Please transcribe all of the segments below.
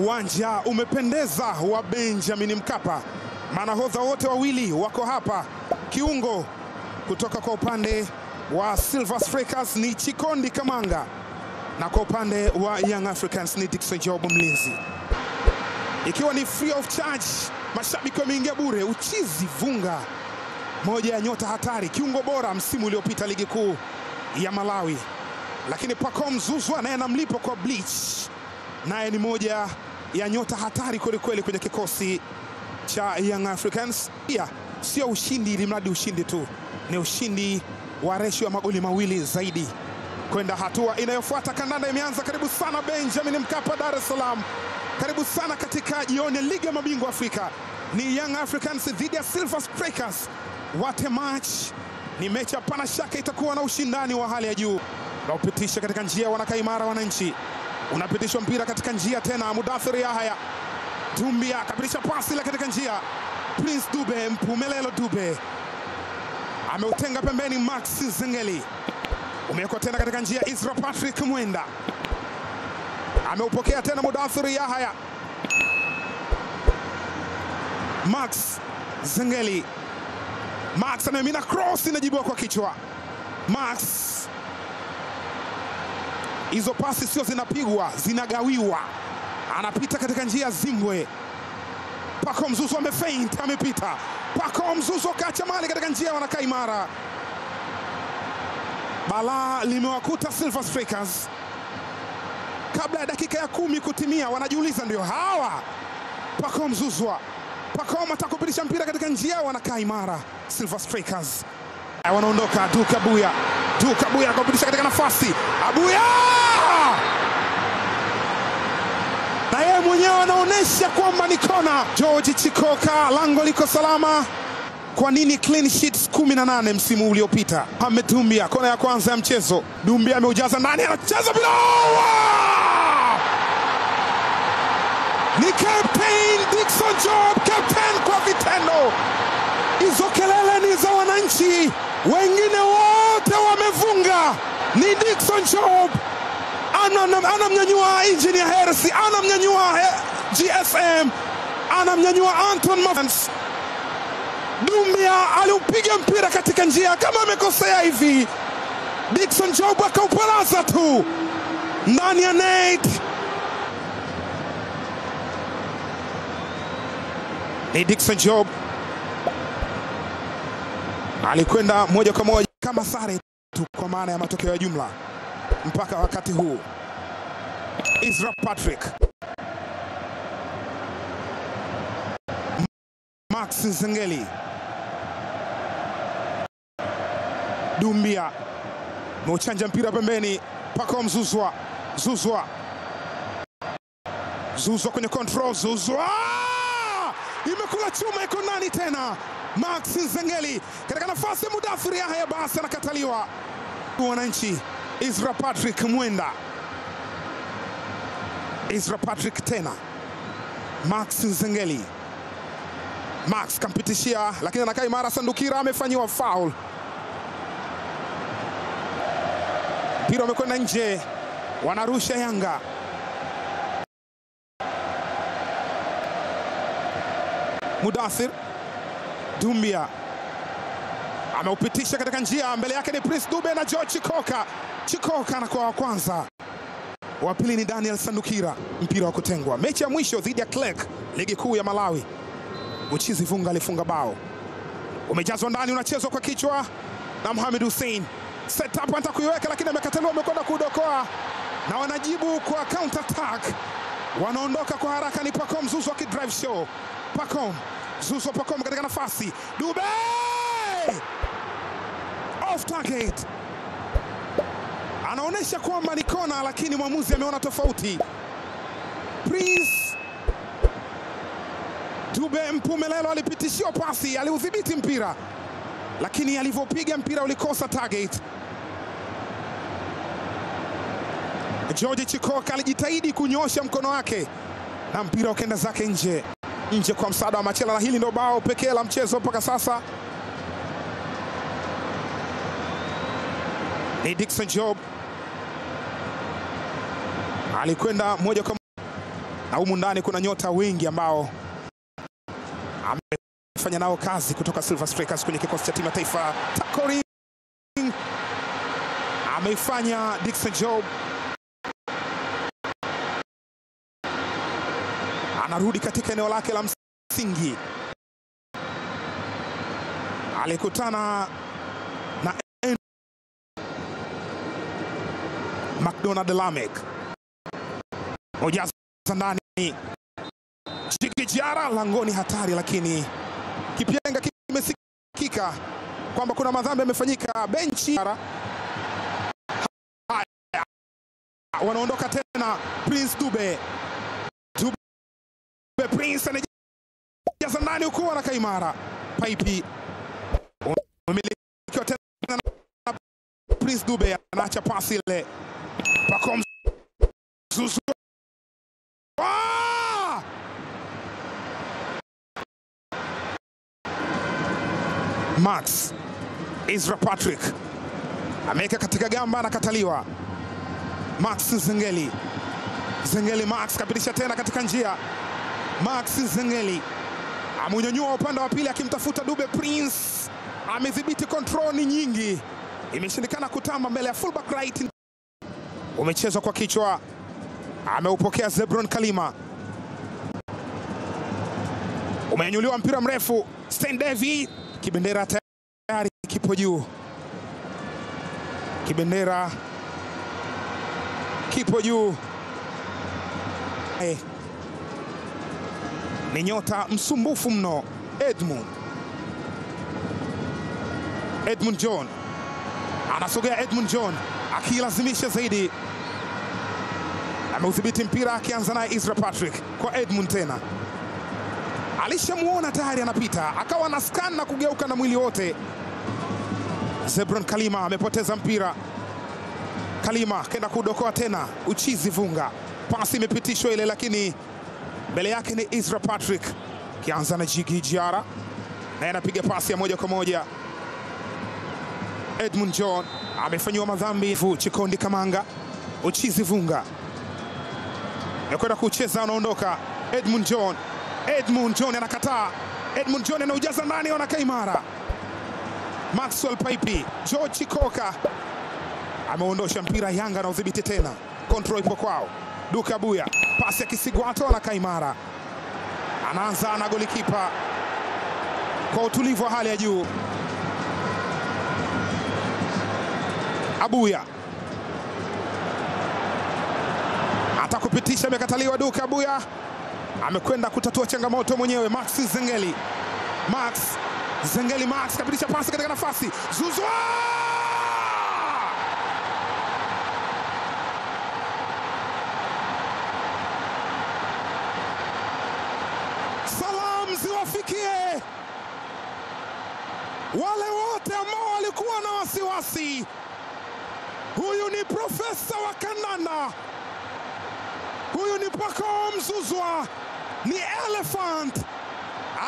Uwanja umependeza wa Benjamin Mkapa. Manahodha wote wawili wako hapa. Kiungo kutoka kwa upande wa Silver Strikers ni Chikondi Kamanga, na kwa upande wa Young Africans ni Dickson Job mlinzi. Ikiwa ni free of charge, mashabiki wameingia bure. Uchizi Vunga, moja ya nyota hatari, kiungo bora msimu uliopita ligi kuu ya Malawi. Lakini Pacome Zouzoua naye anamlipo kwa Bleach, naye ni moja ya nyota hatari kweli kwenye kikosi cha Young Africans. Pia sio ushindi ili mradi ushindi tu, ni ushindi wa ratio ya magoli mawili zaidi kwenda hatua inayofuata. Kandanda imeanza. Karibu sana Benjamin Mkapa, Dar es Salaam. Karibu sana katika jioni ya ligi ya mabingwa Afrika. Ni Young Africans dhidi ya Silver Strikers. What a match! Ni mechi hapana shaka itakuwa na ushindani wa hali ya juu. Na upitisha katika njia Wanakaimara Wananchi. Unapitishwa mpira katika njia tena. Mudathir Yahya Dumbia kapitisha pasi la katika njia. Prince Dube, Mpumelelo Dube ameutenga pembeni. Max Zengeli umewekwa tena katika njia. Isra Patrick Mwenda ameupokea tena. Mudathir Yahya, Max Zengeli, Max anamina cross, inajibiwa kwa kichwa. Max, hizo pasi sio zinapigwa, zinagawiwa. Anapita katika njia Zimbwe. Pacome Zouzoua amefeint, amepita. Pacome Zouzoua kacha mali katika njia Wanakaimara. Balaa limewakuta Silver Strikers. Kabla ya dakika ya 10 kutimia, wanajiuliza ndio hawa. Pacome Zouzoua, Pacome atakupitisha mpira katika njia Wanakaimara. Silver Strikers wanaondoka. Duka Buya akapitisha katika nafasi. Abuya na yeye mwenyewe anaonesha kwamba ni kona. George Chikoka, lango liko salama. Kwa nini clean sheets 18 msimu uliopita? Ahmed Dumbia, kona ya kwanza ya mchezo. Dumbia ameujaza ndani, anacheza bila. Ni captain Dickson Job, captain kwa vitendo. Hizo kelele ni za wananchi, wengine wote wamevunga. Ni Dickson Job anamnyanyua Engineer Hersi, anamnyanyua GSM, anamnyanyua Anton Mafans. Dumbia aliupiga mpira katika njia, kama amekosea hivi Dickson Job akaupalaza tu ndani ya net. Ni Dickson Job alikwenda moja kwa moja kama sare tu, kwa maana ya matokeo ya jumla mpaka wakati huu. Isra Patrick, Max Zengeli, Dumbia meuchanja mpira pembeni. Pacome Zouzoua, Zouzoua kwenye control. Zouzoua imekula chuma, iko nani tena? Max Zengeli katika nafasi. Mudathir Yahya basi anakataliwa. Wananchi, Isra Patrick Mwenda, Isra Patrick tena. Max Zengeli, Max kampitishia, lakini Wanakaimara Sandukira amefanyiwa foul. Mpira umekwenda nje, wanarusha Yanga. Mudathir Dumbia ameupitisha katika njia, mbele yake ni Prince Dube na George Chikoka. Chikoka anakuwa wa kwanza, wa pili ni Daniel Sandukira. Mpira wa kutengwa. Mechi ya mwisho dhidi ya Clerk, ligi kuu ya Malawi, Uchizi Vunga alifunga bao. Umejazwa ndani, unachezwa kwa kichwa na Mohamed Hussein. Set up anataka kuiweka, lakini amekataliwa, amekwenda kudokoa na wanajibu kwa counter attack. Wanaondoka kwa haraka, ni Pacome Zouzoua akidrive show. Pacome Zouzoua, Pacome katika nafasi. Dube off target, anaonesha kwamba ni kona, lakini mwamuzi ameona tofauti. Prince Dube Mpumelelo alipitishiwa pasi, aliudhibiti mpira, lakini alivyopiga mpira ulikosa target. George Chikoka alijitahidi kunyosha mkono wake na mpira ukaenda zake nje kwa msaada wa Machela, na hili ndio bao pekee la mchezo mpaka sasa. Ni Dickson Job alikwenda moja kwa na humu ndani kuna nyota wengi ambao amefanya nao kazi kutoka Silver Strikers kwenye kikosi cha timu ya taifa. Tackling ameifanya Dickson Job, anarudi katika eneo lake la msingi. Alikutana na McDonald Lamek, ujaza ndani, Djigui Diarra langoni, hatari, lakini kipenga kimesikika kwamba kuna madhambi yamefanyika. Benchi wanaondoka tena. Prince Dube Prince anajaza ndani huku na Kaimara. Paipi umilikiwa tena na Prince Dube, anaacha pasi ile Pacome Zouzoua. Max Ezra Patrick ameweka katika gamba, anakataliwa. Max Zengeli Max kapitisha tena katika njia. Max Zengeli amunyanyua upande wa pili akimtafuta Dube. Prince amedhibiti, control ni nyingi, imeshindikana kutamba mbele ya fullback right. Umechezwa kwa kichwa, ameupokea Zebron Kalima. Umenyanyuliwa mpira mrefu, Stein Devi, kibendera tayari kipo juu. Kibendera kipo juu. Ni nyota msumbufu mno, Edmund John anasogea. Edmund John akilazimisha zaidi, ameudhibiti mpira, akianza naye Ezra Patrick kwa Edmund tena. Alishamuona tayari anapita, akawa na scan na kugeuka na mwili wote. Zebron Kalima amepoteza mpira. Kalima kenda kudokoa tena, Uchizi Vunga, pasi imepitishwa ile, lakini mbele yake ni Ezra Patrick, kianza na Djigui Diarra, naye anapiga pasi ya moja kwa moja. Edmund John amefanywa madhambi. Chikondi Kamanga, Uchizi Vunga yakwenda kucheza, anaondoka. Edmund John anakataa. Edmund John anaujaza ndani, wana Kaimara. Maxwell Paipi, George Chikoka ameondosha mpira. Yanga na udhibiti tena, control ipo kwao. Duke Abuya, pasi ya Kisigwato na Kaimara, anaanza na golikipa kwa utulivu wa hali ya juu. Abuya atakupitisha, amekataliwa. Duke Abuya amekwenda kutatua changamoto mwenyewe. Max Zengeli Max kapitisha pasi katika nafasi. Zouzoua ziwafikie wale wote ambao walikuwa na wasiwasi. Huyu ni profesa wa kandanda, huyu ni Pacome Zouzoua, ni elephant.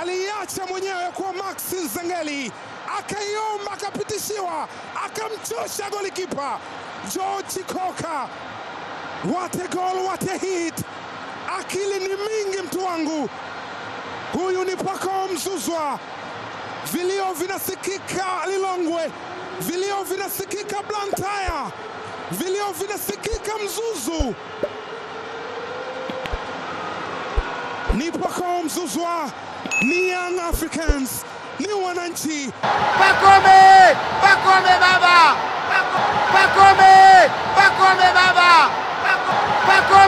Aliacha mwenyewe kwa Max Zengeli, akaiomba, akapitishiwa, akamchosha golikipa George Chikoka. What a goal, what a hit! Akili ni mingi mtu wangu. Huyu ni Pacome Zouzoua. Vilio vinasikika Lilongwe, vilio vinasikika Blantyre, vilio vinasikika Mzuzu. Ni Pacome Zouzoua, ni Young Africans, ni wananchi. Pacome baba, Pacome baba, Pacome